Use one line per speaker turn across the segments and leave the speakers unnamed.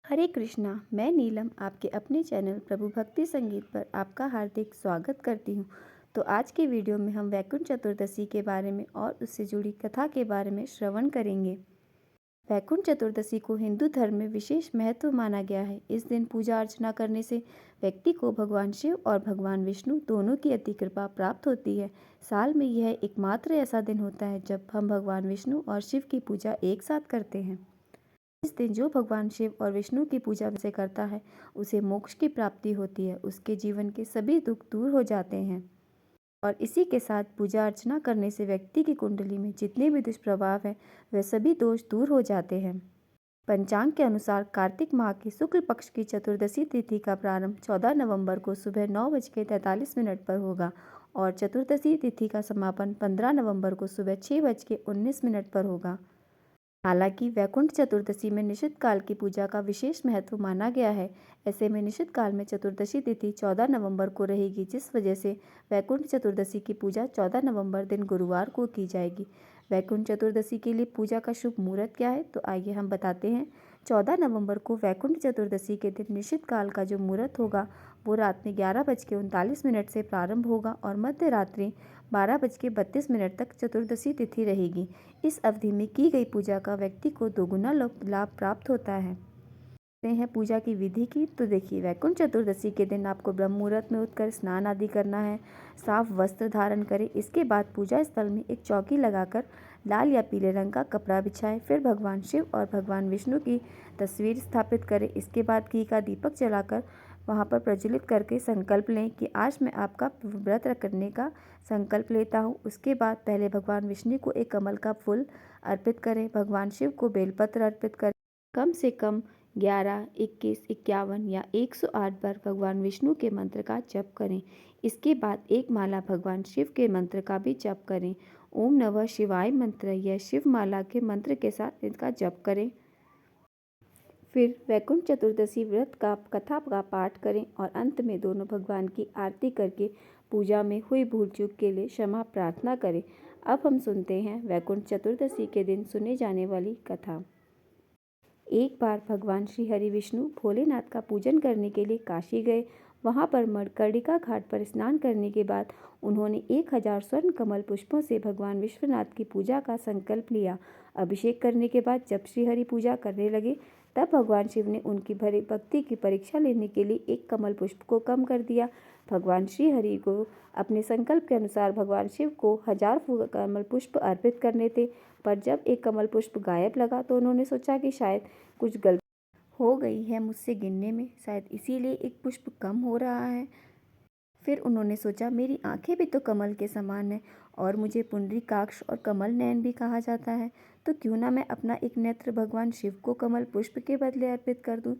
हरे कृष्णा। मैं नीलम आपके अपने चैनल प्रभु भक्ति संगीत पर आपका हार्दिक स्वागत करती हूँ। तो आज के वीडियो में हम वैकुंठ चतुर्दशी के बारे में और उससे जुड़ी कथा के बारे में श्रवण करेंगे। वैकुंठ चतुर्दशी को हिंदू धर्म में विशेष महत्व माना गया है। इस दिन पूजा अर्चना करने से व्यक्ति को भगवान शिव और भगवान विष्णु दोनों की अति कृपा प्राप्त होती है। साल में यह एकमात्र ऐसा दिन होता है जब हम भगवान विष्णु और शिव की पूजा एक साथ करते हैं। इस दिन जो भगवान शिव और विष्णु की पूजा से करता है उसे मोक्ष की प्राप्ति होती है, उसके जीवन के सभी दुख दूर हो जाते हैं। और इसी के साथ पूजा अर्चना करने से व्यक्ति की कुंडली में जितने भी दुष्प्रभाव हैं वह सभी दोष दूर हो जाते हैं। पंचांग के अनुसार कार्तिक माह की शुक्ल पक्ष की चतुर्दशी तिथि का प्रारंभ 14 नवंबर को सुबह 9:43 पर होगा और चतुर्दशी तिथि का समापन 15 नवंबर को सुबह 6:19 पर होगा। हालांकि वैकुंठ चतुर्दशी में निषिद्ध काल की पूजा का विशेष महत्व माना गया है। ऐसे में निषिद्ध काल में चतुर्दशी तिथि 14 नवंबर को रहेगी, जिस वजह से वैकुंठ चतुर्दशी की पूजा 14 नवंबर दिन गुरुवार को की जाएगी। वैकुंठ चतुर्दशी के लिए पूजा का शुभ मुहूर्त क्या है, तो आइए हम बताते हैं। 14 नवंबर को वैकुंठ चतुर्दशी के दिन निषिद्ध काल का जो मुहूर्त होगा वो रात में 11:39 से प्रारंभ होगा और मध्य रात्रि 12:32 तक चतुर्दशी तिथि रहेगी। इस अवधि में की गई पूजा का व्यक्ति को दोगुना लाभ प्राप्त होता है। हैं पूजा की विधि की, तो देखिए, वैकुंठ चतुर्दशी के दिन आपको ब्रह्म मुहूर्त में उठकर स्नान आदि करना है। साफ वस्त्र धारण करें। इसके बाद पूजा स्थल में एक चौकी लगाकर लाल या पीले रंग का कपड़ा बिछाएं। फिर भगवान शिव और भगवान विष्णु की तस्वीर स्थापित करें। इसके बाद घी का दीपक जलाकर वहां पर प्रज्वलित करके संकल्प लें कि आज मैं आपका व्रत करने का संकल्प लेता हूँ। उसके बाद पहले भगवान विष्णु को एक कमल का फूल अर्पित करें। भगवान शिव को बेलपत्र अर्पित करें। कम से कम 11, 21, 51 या 108 बार भगवान विष्णु के मंत्र का जप करें। इसके बाद एक माला भगवान शिव के मंत्र का भी जप करें। ओम नमः शिवाय मंत्र या शिव माला के मंत्र के साथ इनका जप करें। फिर वैकुंठ चतुर्दशी व्रत का कथा का पाठ करें और अंत में दोनों भगवान की आरती करके पूजा में हुई भूल चूक के लिए क्षमा प्रार्थना करें। अब हम सुनते हैं वैकुंठ चतुर्दशी के दिन सुने जाने वाली कथा। एक बार भगवान श्री हरि विष्णु भोलेनाथ का पूजन करने के लिए काशी गए। वहां पर मणिकर्णिका घाट पर स्नान करने के बाद उन्होंने 1000 स्वर्ण कमल पुष्पों से भगवान विश्वनाथ की पूजा का संकल्प लिया। अभिषेक करने के बाद जब श्री हरि पूजा करने लगे तब भगवान शिव ने उनकी भरी भक्ति की परीक्षा लेने के लिए एक कमल पुष्प को कम कर दिया। भगवान श्री हरि को अपने संकल्प के अनुसार भगवान शिव को 1000 कमल पुष्प अर्पित करने थे, पर जब एक कमल पुष्प गायब लगा तो उन्होंने सोचा कि शायद कुछ गलती हो गई है मुझसे गिनने में, शायद इसीलिए एक पुष्प कम हो रहा है। फिर उन्होंने सोचा मेरी आंखें भी तो कमल के समान हैं और मुझे पुंडरीकाक्ष और कमल नयन भी कहा जाता है, तो क्यों ना मैं अपना एक नेत्र भगवान शिव को कमल पुष्प के बदले अर्पित कर दूं।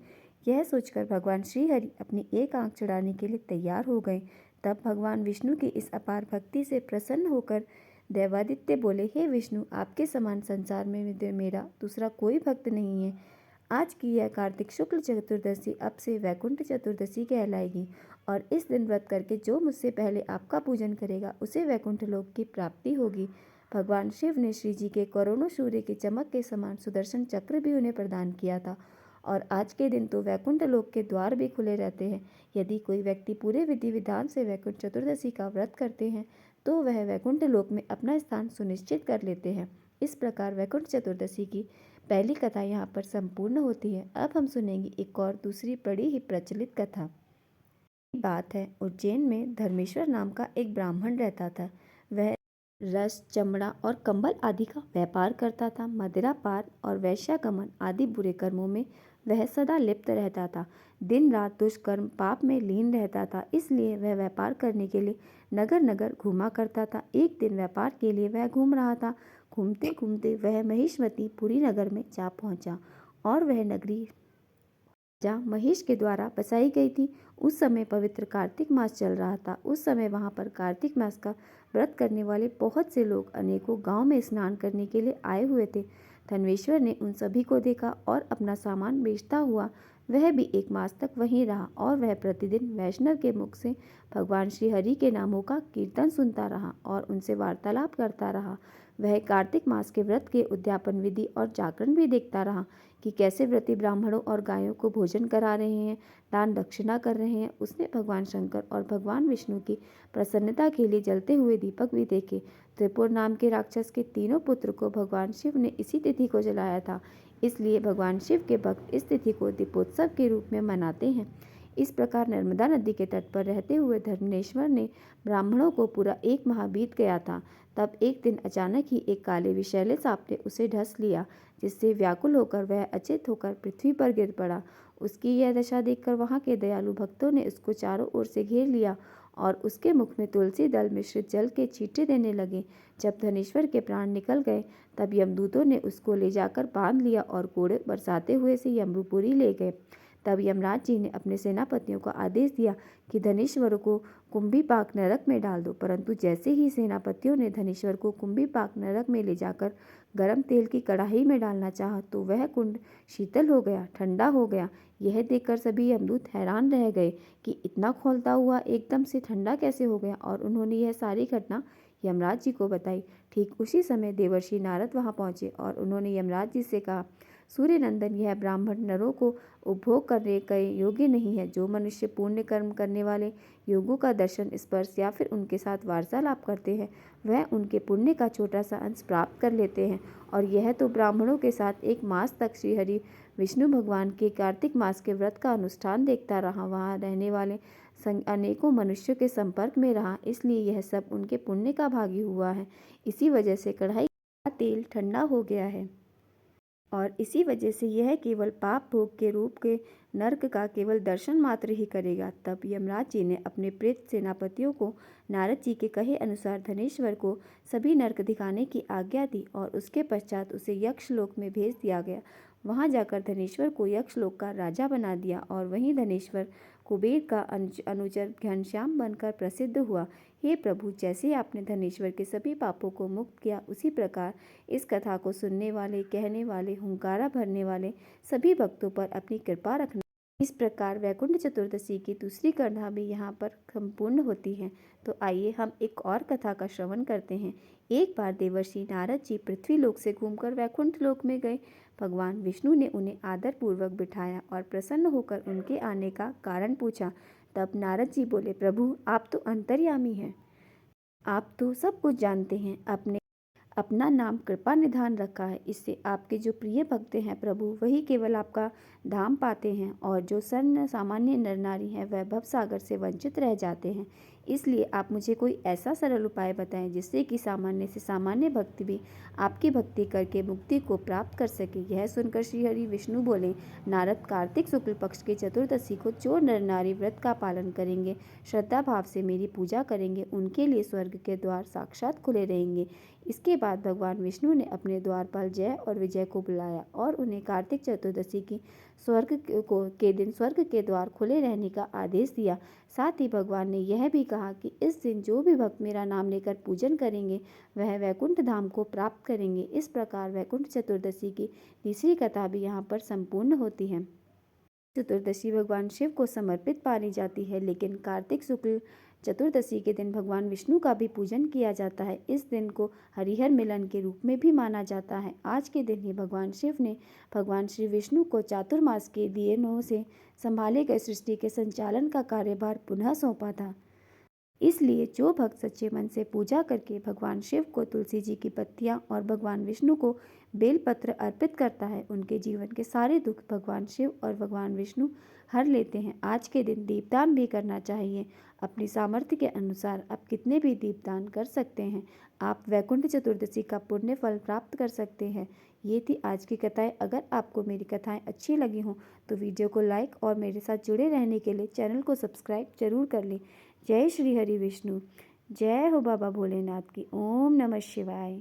यह सोचकर भगवान श्रीहरि अपनी एक आंख चढ़ाने के लिए तैयार हो गए। तब भगवान विष्णु की इस अपार भक्ति से प्रसन्न होकर देवादित्य बोले, हे विष्णु, आपके समान संसार में मेरा दूसरा कोई भक्त नहीं है। आज की यह कार्तिक शुक्ल चतुर्दशी अब से वैकुंठ चतुर्दशी कहलाएगी और इस दिन व्रत करके जो मुझसे पहले आपका पूजन करेगा उसे वैकुंठ लोक की प्राप्ति होगी। भगवान शिव ने श्री जी के करोड़ों सूर्य की चमक के समान सुदर्शन चक्र भी उन्हें प्रदान किया था और आज के दिन तो वैकुंठ लोक के द्वार भी खुले रहते हैं। यदि कोई व्यक्ति पूरे विधि विधान से वैकुंठ चतुर्दशी का व्रत करते हैं तो वह वैकुंठ लोक में अपना स्थान सुनिश्चित कर लेते हैं। इस प्रकार वैकुंठ चतुर्दशी की पहली कथा यहाँ पर संपूर्ण होती है। अब हम सुनेंगे एक और दूसरी बड़ी ही प्रचलित कथा। बात है, उज्जैन में धर्मेश्वर नाम का एक ब्राह्मण रहता था। वह रस, चमड़ा और कंबल आदि का व्यापार करता था। मदिरा पान और वैश्यागमन आदि बुरे कर्मों में वह सदा लिप्त रहता था। दिन रात दुष्कर्म पाप में लीन रहता था, इसलिए वह व्यापार करने के लिए नगर नगर घूमा करता था। एक दिन व्यापार के लिए वह घूम रहा था। घूमते घूमते वह महिष्मती पुरी नगर में जा पहुंचा और वह नगरी जहाँ महेश के द्वारा बसाई गई थी। उस समय पवित्र कार्तिक मास चल रहा था। उस समय वहां पर कार्तिक मास का व्रत करने वाले बहुत से लोग अनेकों गांव में स्नान करने के लिए आए हुए थे। धनवेश्वर ने उन सभी को देखा और अपना सामान बेचता हुआ वह भी एक मास तक वहीं रहा और वह प्रतिदिन वैष्णव के मुख से भगवान श्री हरि के नामों का कीर्तन सुनता रहा और उनसे वार्तालाप करता रहा। वह कार्तिक मास के व्रत के उद्यापन विधि और जागरण भी देखता रहा कि कैसे व्रती ब्राह्मणों और गायों को भोजन करा रहे हैं, दान दक्षिणा कर रहे हैं। उसने भगवान शंकर और भगवान विष्णु की प्रसन्नता के लिए जलते हुए दीपक भी देखे। त्रिपुर नाम के राक्षस के तीनों पुत्र को भगवान शिव ने इसी तिथि को जलाया था, इसलिए भगवान शिव के भक्त इस तिथि को दीपोत्सव के रूप में मनाते हैं। इस प्रकार नर्मदा नदी के तट पर रहते हुए धनेश्वर ने ब्राह्मणों को पूरा 1 माह बीत गया था। तब एक दिन अचानक ही एक काले विषैले सांप ने उसे ढस लिया, जिससे व्याकुल होकर वह अचेत होकर पृथ्वी पर गिर पड़ा। उसकी यह दशा देखकर वहां के दयालु भक्तों ने उसको चारों ओर से घेर लिया और उसके मुख में तुलसी दल मिश्रित जल के छींटे देने लगे। जब धनेश्वर के प्राण निकल गए तब यमदूतों ने उसको ले जाकर बांध लिया और कोड़े बरसाते हुए से यमपुरी ले गए। तब यमराज जी ने अपने सेनापतियों को आदेश दिया कि धनेश्वर को कुंभीपाक नरक में डाल दो। परंतु जैसे ही सेनापतियों ने धनेश्वर को कुंभीपाक नरक में ले जाकर गर्म तेल की कढ़ाई में डालना चाहा तो वह कुंड शीतल हो गया, ठंडा हो गया। यह देखकर सभी यमदूत हैरान रह गए कि इतना खौलता हुआ एकदम से ठंडा कैसे हो गया, और उन्होंने यह सारी घटना यमराज जी को बताई। ठीक उसी समय देवर्षि नारद वहां पहुंचे और उन्होंने यमराज जी से कहा, सूर्य नंदन, यह ब्राह्मण नरों को उपभोग करने के योग्य नहीं है। जो मनुष्य पुण्य कर्म करने वाले योगों का दर्शन, स्पर्श या फिर उनके साथ वार्तालाप करते हैं, वह उनके पुण्य का छोटा सा अंश प्राप्त कर लेते हैं। और यह तो ब्राह्मणों के साथ 1 मास तक श्रीहरि विष्णु भगवान के कार्तिक मास के व्रत का अनुष्ठान देखता रहा। वहाँ रहने वाले अनेकों मनुष्यों के संपर्क में रहा, इसलिए यह सब उनके पुण्य का भागी हुआ है। इसी वजह से कढ़ाई का तेल ठंडा हो गया है और इसी वजह से यह केवल पाप भोग के रूप के नरक का केवल दर्शन मात्र ही करेगा। तब यमराज जी ने अपने प्रेत सेनापतियों को नारद जी के कहे अनुसार धनेश्वर को सभी नरक दिखाने की आज्ञा दी और उसके पश्चात उसे यक्षलोक में भेज दिया गया। वहां जाकर धनेश्वर को यक्षलोक का राजा बना दिया और वहीं धनेश्वर कुबेर का अनुचर घनश्याम बनकर प्रसिद्ध हुआ। हे प्रभु, जैसे आपने धनेश्वर के सभी पापों को मुक्त किया, उसी प्रकार इस कथा को सुनने वाले, कहने वाले, हुंकारा भरने वाले सभी भक्तों पर अपनी कृपा रखना। इस प्रकार वैकुंठ चतुर्दशी की दूसरी कथा भी यहाँ पर संपूर्ण होती है। तो आइए हम एक और कथा का श्रवण करते हैं। एक बार देवर्षि नारद जी पृथ्वी लोक से घूमकर वैकुंठ लोक में गए। भगवान विष्णु ने उन्हें आदर पूर्वक बिठाया और प्रसन्न होकर उनके आने का कारण पूछा। तब नारद जी बोले, प्रभु, आप तो अंतर्यामी हैं, आप तो सब कुछ जानते हैं। अपना नाम कृपा निधान रखा है, इससे आपके जो प्रिय भक्त हैं प्रभु, वही केवल आपका धाम पाते हैं, और जो सामान्य नर नारी हैं वह भवसागर से वंचित रह जाते हैं। इसलिए आप मुझे कोई ऐसा सरल उपाय बताएं जिससे कि सामान्य से सामान्य भक्त भी आपकी भक्ति करके मुक्ति को प्राप्त कर सके। यह सुनकर श्रीहरि विष्णु बोले, नारद, कार्तिक शुक्ल पक्ष के चतुर्दशी को जो नर नारी व्रत का पालन करेंगे, श्रद्धा भाव से मेरी पूजा करेंगे, उनके लिए स्वर्ग के द्वार साक्षात खुले रहेंगे। इसके बाद भगवान विष्णु ने अपने द्वारपाल जय और विजय को बुलाया और उन्हें कार्तिक चतुर्दशी की के दिन स्वर्ग के द्वार खुले रहने का आदेश दिया। साथ ही भगवान ने यह भी कहा कि इस दिन जो भी भक्त मेरा नाम लेकर पूजन करेंगे वह वैकुंठ धाम को प्राप्त करेंगे। इस प्रकार वैकुंठ चतुर्दशी की तीसरी कथा भी यहाँ पर संपूर्ण होती है। चतुर्दशी भगवान शिव को समर्पित मानी जाती है, लेकिन कार्तिक शुक्ल चतुर्दशी के दिन भगवान विष्णु का भी पूजन किया जाता है। इस दिन को हरिहर मिलन के रूप में भी माना जाता है। आज के दिन ही भगवान शिव ने भगवान श्री विष्णु को चातुर्मास के दिनों से संभाले गए सृष्टि के संचालन का कार्यभार पुनः सौंपा था। इसलिए जो भक्त सच्चे मन से पूजा करके भगवान शिव को तुलसी जी की पत्तियां और भगवान विष्णु को बेलपत्र अर्पित करता है, उनके जीवन के सारे दुख भगवान शिव और भगवान विष्णु हर लेते हैं। आज के दिन दीपदान भी करना चाहिए। अपनी सामर्थ्य के अनुसार आप कितने भी दीपदान कर सकते हैं। आप वैकुंठ चतुर्दशी का पुण्य फल प्राप्त कर सकते हैं। ये थी आज की कथाएं। अगर आपको मेरी कथाएं अच्छी लगी हों तो वीडियो को लाइक और मेरे साथ जुड़े रहने के लिए चैनल को सब्सक्राइब जरूर कर लें। जय श्री हरि विष्णु, जय हो बाबा भोलेनाथ की। ओम नमः शिवाय।